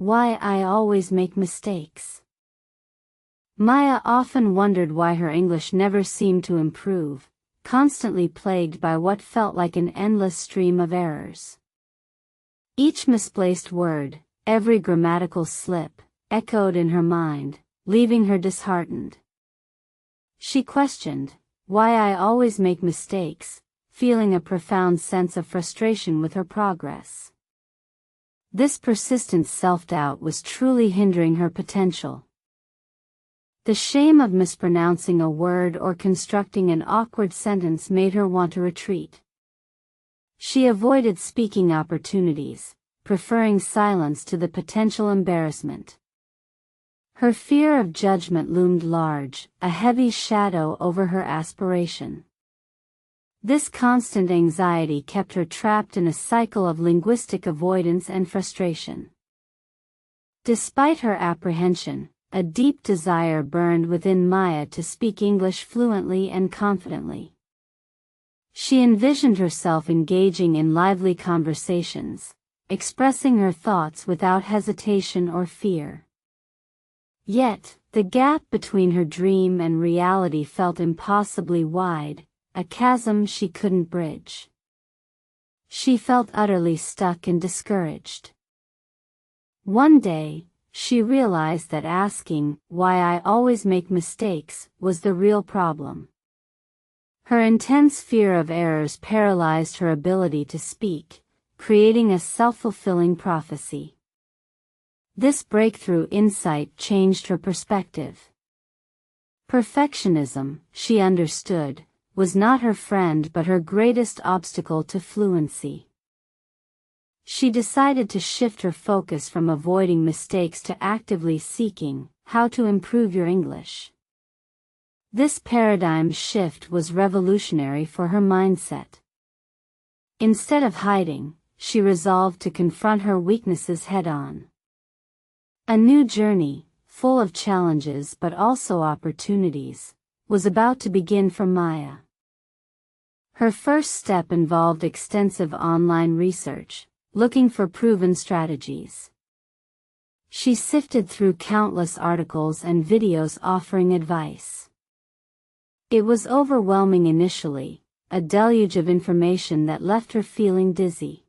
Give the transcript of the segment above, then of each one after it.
Why I always make mistakes. Maya often wondered why her English never seemed to improve, constantly plagued by what felt like an endless stream of errors. Each misplaced word, every grammatical slip, echoed in her mind, leaving her disheartened. She questioned, why I always make mistakes, feeling a profound sense of frustration with her progress. This persistent self-doubt was truly hindering her potential. The shame of mispronouncing a word or constructing an awkward sentence made her want to retreat. She avoided speaking opportunities, preferring silence to the potential embarrassment. Her fear of judgment loomed large, a heavy shadow over her aspiration. This constant anxiety kept her trapped in a cycle of linguistic avoidance and frustration. Despite her apprehension, a deep desire burned within Maya to speak English fluently and confidently. She envisioned herself engaging in lively conversations, expressing her thoughts without hesitation or fear. Yet, the gap between her dream and reality felt impossibly wide, a chasm she couldn't bridge. She felt utterly stuck and discouraged. One day, she realized that asking, why I always make mistakes, was the real problem. Her intense fear of errors paralyzed her ability to speak, creating a self-fulfilling prophecy. This breakthrough insight changed her perspective. Perfectionism, she understood, was not her friend but her greatest obstacle to fluency. She decided to shift her focus from avoiding mistakes to actively seeking how to improve your English. This paradigm shift was revolutionary for her mindset. Instead of hiding, she resolved to confront her weaknesses head-on. A new journey, full of challenges but also opportunities, was about to begin for Maya. Her first step involved extensive online research, looking for proven strategies. She sifted through countless articles and videos offering advice. It was overwhelming initially, a deluge of information that left her feeling dizzy.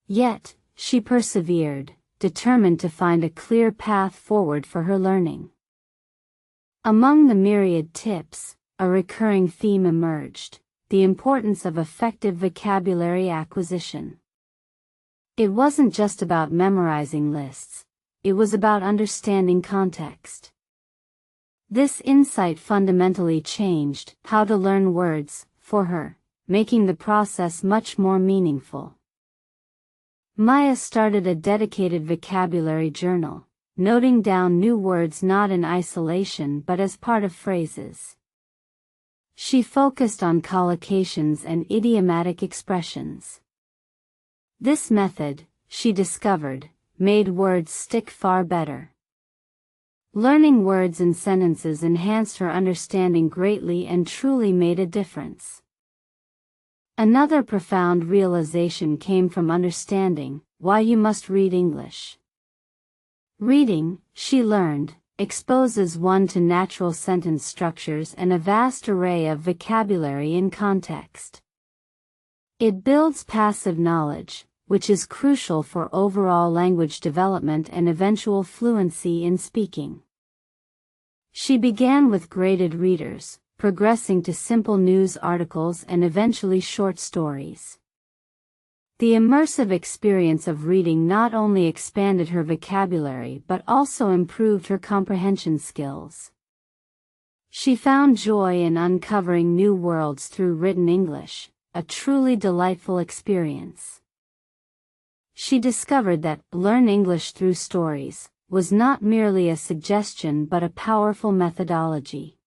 Yet, she persevered, determined to find a clear path forward for her learning. Among the myriad tips, a recurring theme emerged: the importance of effective vocabulary acquisition. It wasn't just about memorizing lists, it was about understanding context. This insight fundamentally changed how to learn words for her, making the process much more meaningful. Maya started a dedicated vocabulary journal, noting down new words not in isolation but as part of phrases. She focused on collocations and idiomatic expressions. This method, she discovered, made words stick far better. Learning words and sentences enhanced her understanding greatly and truly made a difference. Another profound realization came from understanding why you must read English. Reading, she learned, exposes one to natural sentence structures and a vast array of vocabulary in context. It builds passive knowledge, which is crucial for overall language development and eventual fluency in speaking. She began with graded readers, progressing to simple news articles and eventually short stories. The immersive experience of reading not only expanded her vocabulary but also improved her comprehension skills. She found joy in uncovering new worlds through written English, a truly delightful experience. She discovered that "learn English through stories" was not merely a suggestion but a powerful methodology.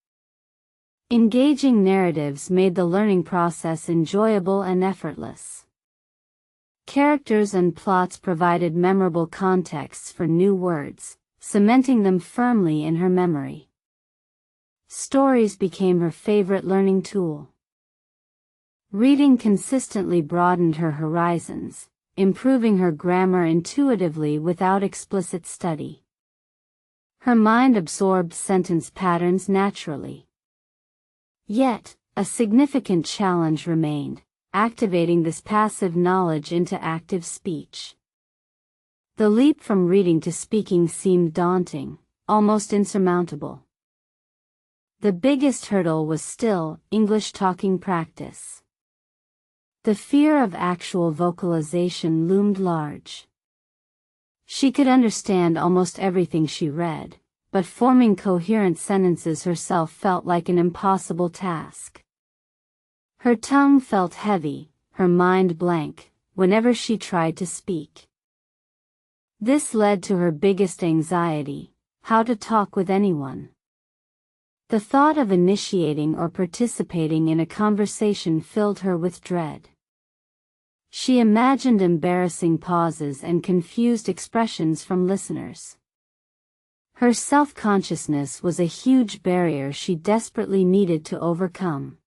Engaging narratives made the learning process enjoyable and effortless. Characters and plots provided memorable contexts for new words, cementing them firmly in her memory. Stories became her favorite learning tool. Reading consistently broadened her horizons, improving her grammar intuitively without explicit study. Her mind absorbed sentence patterns naturally. Yet, a significant challenge remained: activating this passive knowledge into active speech. The leap from reading to speaking seemed daunting, almost insurmountable. The biggest hurdle was still English talking practice. The fear of actual vocalization loomed large. She could understand almost everything she read, but forming coherent sentences herself felt like an impossible task. Her tongue felt heavy, her mind blank, whenever she tried to speak. This led to her biggest anxiety: how to talk with anyone. The thought of initiating or participating in a conversation filled her with dread. She imagined embarrassing pauses and confused expressions from listeners. Her self-consciousness was a huge barrier she desperately needed to overcome.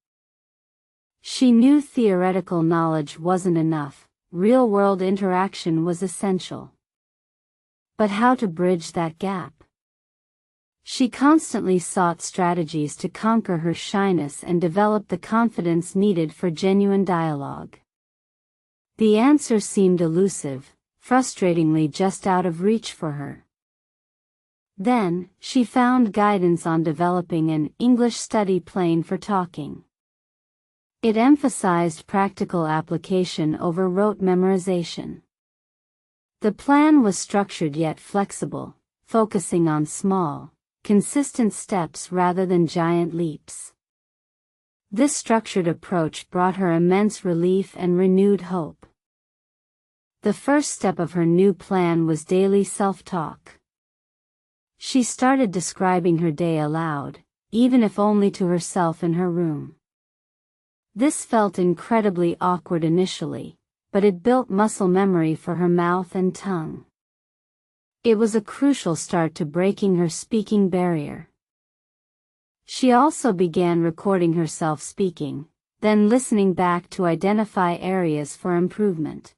She knew theoretical knowledge wasn't enough, real-world interaction was essential. But how to bridge that gap? She constantly sought strategies to conquer her shyness and develop the confidence needed for genuine dialogue. The answer seemed elusive, frustratingly just out of reach for her. Then, she found guidance on developing an English study plan for talking. It emphasized practical application over rote memorization. The plan was structured yet flexible, focusing on small, consistent steps rather than giant leaps. This structured approach brought her immense relief and renewed hope. The first step of her new plan was daily self-talk. She started describing her day aloud, even if only to herself in her room. This felt incredibly awkward initially, but it built muscle memory for her mouth and tongue. It was a crucial start to breaking her speaking barrier. She also began recording herself speaking, then listening back to identify areas for improvement.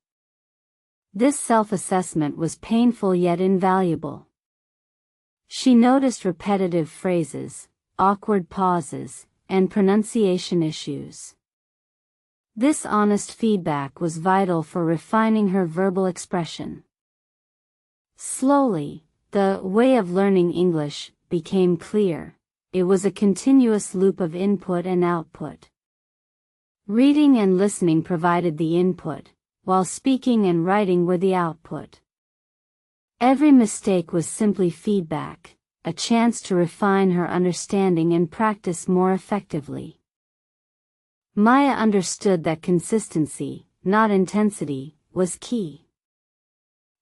This self-assessment was painful yet invaluable. She noticed repetitive phrases, awkward pauses, and pronunciation issues. This honest feedback was vital for refining her verbal expression. Slowly, the way of learning English became clear. It was a continuous loop of input and output. Reading and listening provided the input, while speaking and writing were the output. Every mistake was simply feedback, a chance to refine her understanding and practice more effectively. Maya understood that consistency, not intensity, was key.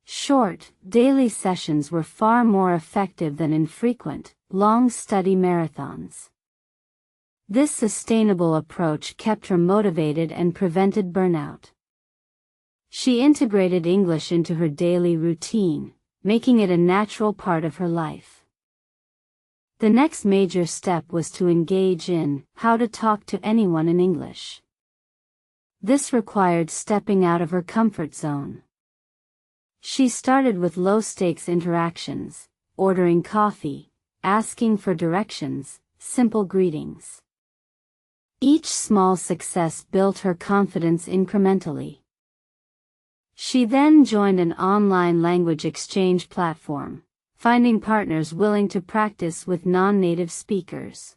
Short, daily sessions were far more effective than infrequent, long study marathons. This sustainable approach kept her motivated and prevented burnout. She integrated English into her daily routine, making it a natural part of her life. The next major step was to engage in how to talk to anyone in English. This required stepping out of her comfort zone. She started with low-stakes interactions, ordering coffee, asking for directions, simple greetings. Each small success built her confidence incrementally. She then joined an online language exchange platform, finding partners willing to practice with non-native speakers.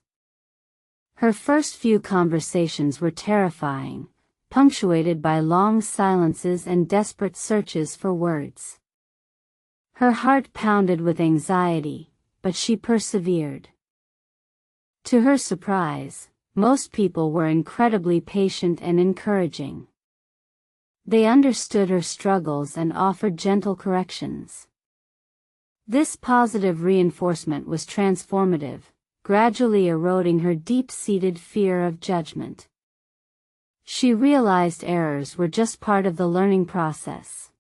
Her first few conversations were terrifying, punctuated by long silences and desperate searches for words. Her heart pounded with anxiety, but she persevered. To her surprise, most people were incredibly patient and encouraging. They understood her struggles and offered gentle corrections. This positive reinforcement was transformative, gradually eroding her deep-seated fear of judgment. She realized errors were just part of the learning process.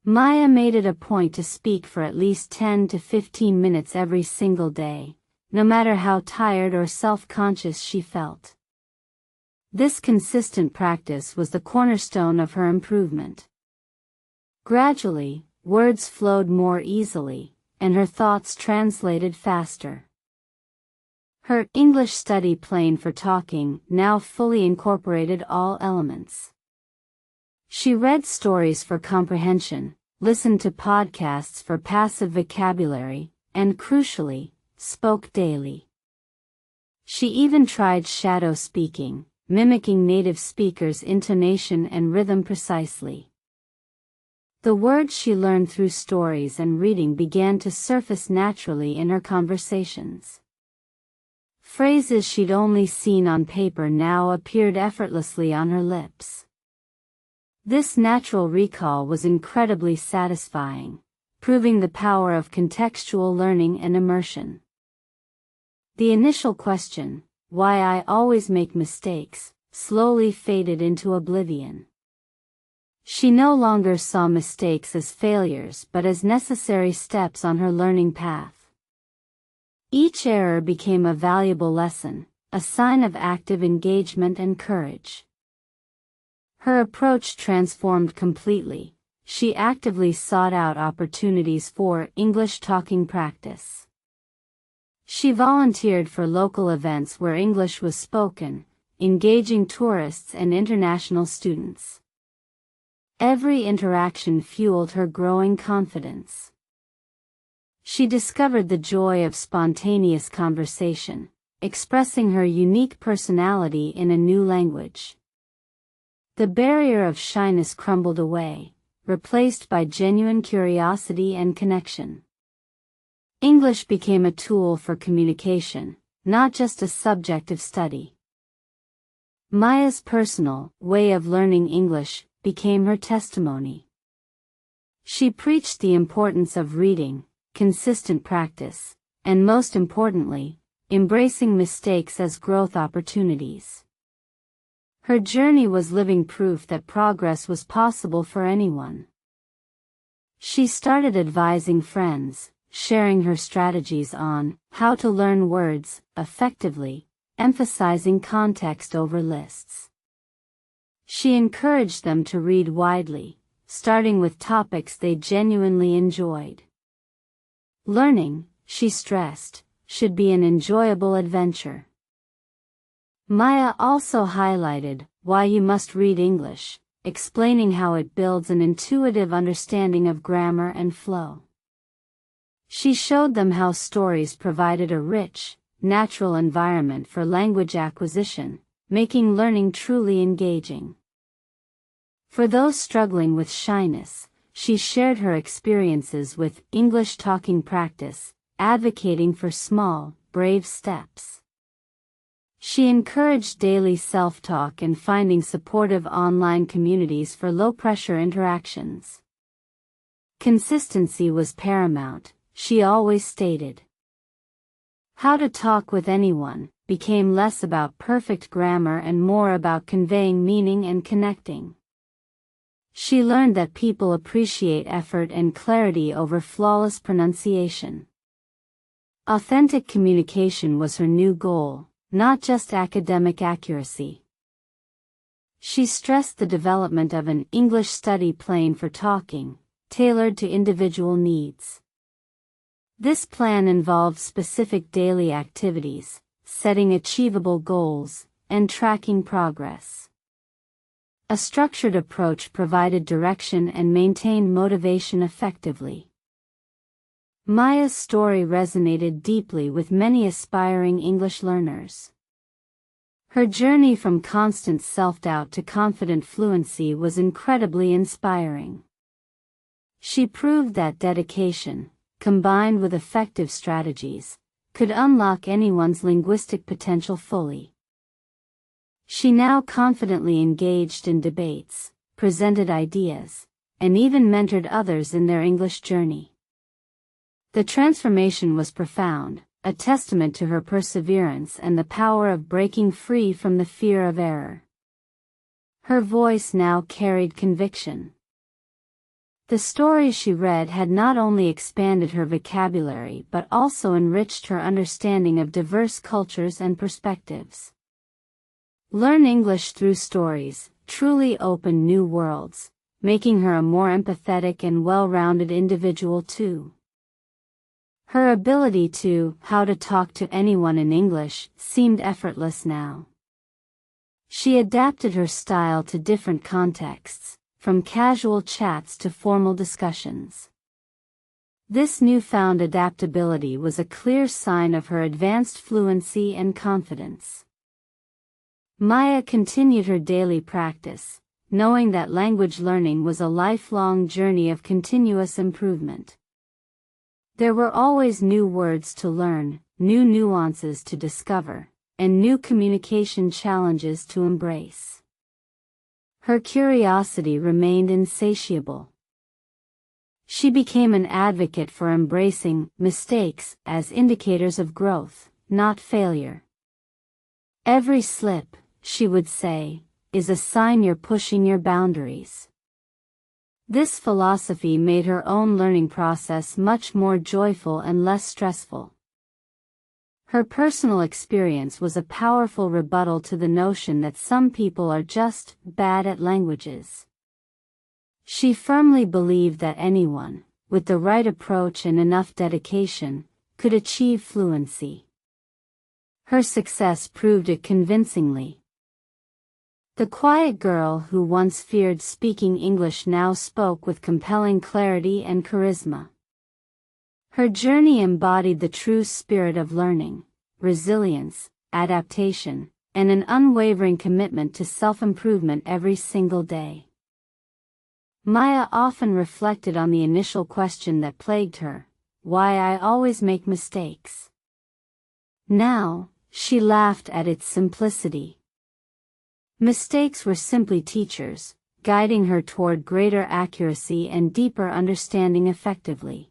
Maya made it a point to speak for at least 10 to 15 minutes every single day, no matter how tired or self-conscious she felt. This consistent practice was the cornerstone of her improvement. Gradually, words flowed more easily, and her thoughts translated faster. Her English study plan for talking now fully incorporated all elements. She read stories for comprehension, listened to podcasts for passive vocabulary, and crucially, spoke daily. She even tried shadow speaking, mimicking native speakers' intonation and rhythm precisely. The words she learned through stories and reading began to surface naturally in her conversations. Phrases she'd only seen on paper now appeared effortlessly on her lips. This natural recall was incredibly satisfying, proving the power of contextual learning and immersion. The initial question, why I always make mistakes, slowly faded into oblivion. She no longer saw mistakes as failures but as necessary steps on her learning path. Each error became a valuable lesson, a sign of active engagement and courage. Her approach transformed completely. She actively sought out opportunities for English talking practice. She volunteered for local events where English was spoken, engaging tourists and international students. Every interaction fueled her growing confidence. She discovered the joy of spontaneous conversation, expressing her unique personality in a new language. The barrier of shyness crumbled away, replaced by genuine curiosity and connection. English became a tool for communication, not just a subject of study. Maya's personal way of learning English became her testimony. She preached the importance of reading, consistent practice, and most importantly, embracing mistakes as growth opportunities. Her journey was living proof that progress was possible for anyone. She started advising friends, sharing her strategies on how to learn words effectively, emphasizing context over lists. She encouraged them to read widely, starting with topics they genuinely enjoyed. Learning, she stressed, should be an enjoyable adventure. Maya also highlighted why you must read English, explaining how it builds an intuitive understanding of grammar and flow. She showed them how stories provided a rich, natural environment for language acquisition, making learning truly engaging. For those struggling with shyness, she shared her experiences with English talking practice, advocating for small, brave steps. She encouraged daily self-talk and finding supportive online communities for low-pressure interactions. Consistency was paramount, she always stated. How to talk with anyone became less about perfect grammar and more about conveying meaning and connecting. She learned that people appreciate effort and clarity over flawless pronunciation. Authentic communication was her new goal, not just academic accuracy. She stressed the development of an English study plan for talking, tailored to individual needs. This plan involved specific daily activities, setting achievable goals, and tracking progress. A structured approach provided direction and maintained motivation effectively. Maya's story resonated deeply with many aspiring English learners. Her journey from constant self-doubt to confident fluency was incredibly inspiring. She proved that dedication, combined with effective strategies, could unlock anyone's linguistic potential fully. She now confidently engaged in debates, presented ideas, and even mentored others in their English journey. The transformation was profound, a testament to her perseverance and the power of breaking free from the fear of error. Her voice now carried conviction. The stories she read had not only expanded her vocabulary but also enriched her understanding of diverse cultures and perspectives. Learn English through stories truly opened new worlds, making her a more empathetic and well-rounded individual too. Her ability to how to talk to anyone in English seemed effortless now. She adapted her style to different contexts, from casual chats to formal discussions. This newfound adaptability was a clear sign of her advanced fluency and confidence. Maya continued her daily practice, knowing that language learning was a lifelong journey of continuous improvement. There were always new words to learn, new nuances to discover, and new communication challenges to embrace. Her curiosity remained insatiable. She became an advocate for embracing mistakes as indicators of growth, not failure. Every slip, she would say, is a sign you're pushing your boundaries. This philosophy made her own learning process much more joyful and less stressful. Her personal experience was a powerful rebuttal to the notion that some people are just bad at languages. She firmly believed that anyone, with the right approach and enough dedication, could achieve fluency. Her success proved it convincingly. The quiet girl who once feared speaking English now spoke with compelling clarity and charisma. Her journey embodied the true spirit of learning, resilience, adaptation, and an unwavering commitment to self-improvement every single day. Maya often reflected on the initial question that plagued her, why I always make mistakes. Now, she laughed at its simplicity. Mistakes were simply teachers, guiding her toward greater accuracy and deeper understanding effectively.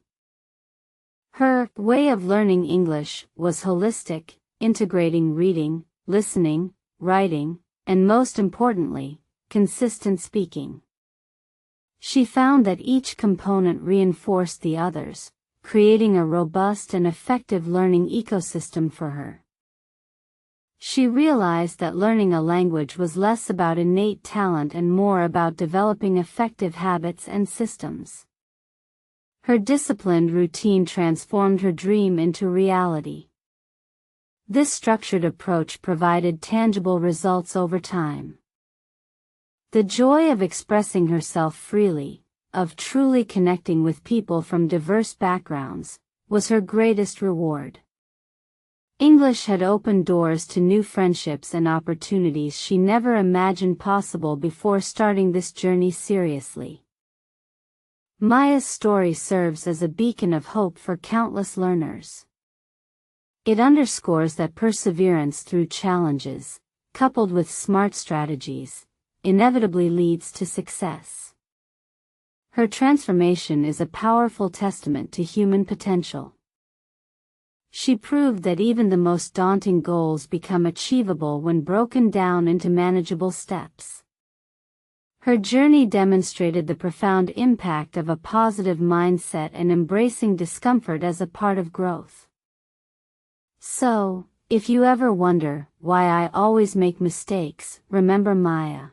Her way of learning English was holistic, integrating reading, listening, writing, and most importantly, consistent speaking. She found that each component reinforced the others, creating a robust and effective learning ecosystem for her. She realized that learning a language was less about innate talent and more about developing effective habits and systems. Her disciplined routine transformed her dream into reality. This structured approach provided tangible results over time. The joy of expressing herself freely, of truly connecting with people from diverse backgrounds, was her greatest reward. English had opened doors to new friendships and opportunities she never imagined possible before starting this journey seriously. Maya's story serves as a beacon of hope for countless learners. It underscores that perseverance through challenges, coupled with smart strategies, inevitably leads to success. Her transformation is a powerful testament to human potential. She proved that even the most daunting goals become achievable when broken down into manageable steps. Her journey demonstrated the profound impact of a positive mindset and embracing discomfort as a part of growth. So, if you ever wonder why I always make mistakes, remember Maya.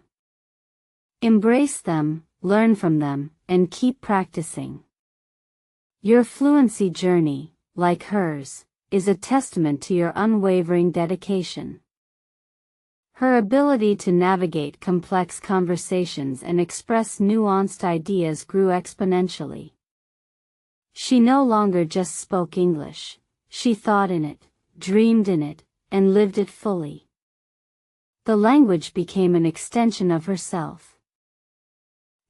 Embrace them, learn from them, and keep practicing. Your fluency journey, like hers, is a testament to your unwavering dedication. Her ability to navigate complex conversations and express nuanced ideas grew exponentially. She no longer just spoke English, she thought in it, dreamed in it, and lived it fully. The language became an extension of herself.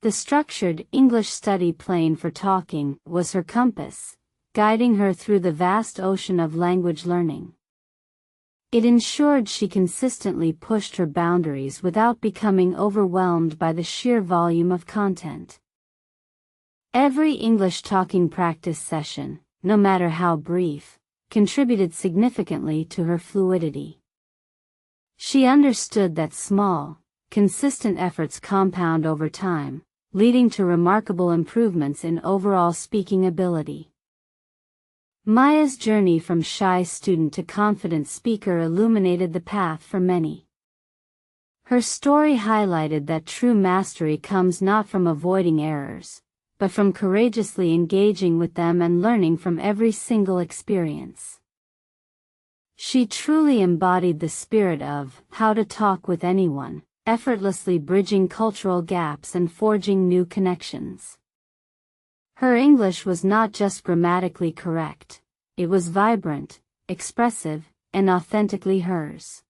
The structured English study plane for talking was her compass, guiding her through the vast ocean of language learning. It ensured she consistently pushed her boundaries without becoming overwhelmed by the sheer volume of content. Every English talking practice session, no matter how brief, contributed significantly to her fluidity. She understood that small, consistent efforts compound over time, leading to remarkable improvements in overall speaking ability. Maya's journey from shy student to confident speaker illuminated the path for many. Her story highlighted that true mastery comes not from avoiding errors, but from courageously engaging with them and learning from every single experience. She truly embodied the spirit of how to talk with anyone, effortlessly bridging cultural gaps and forging new connections. Her English was not just grammatically correct, it was vibrant, expressive, and authentically hers.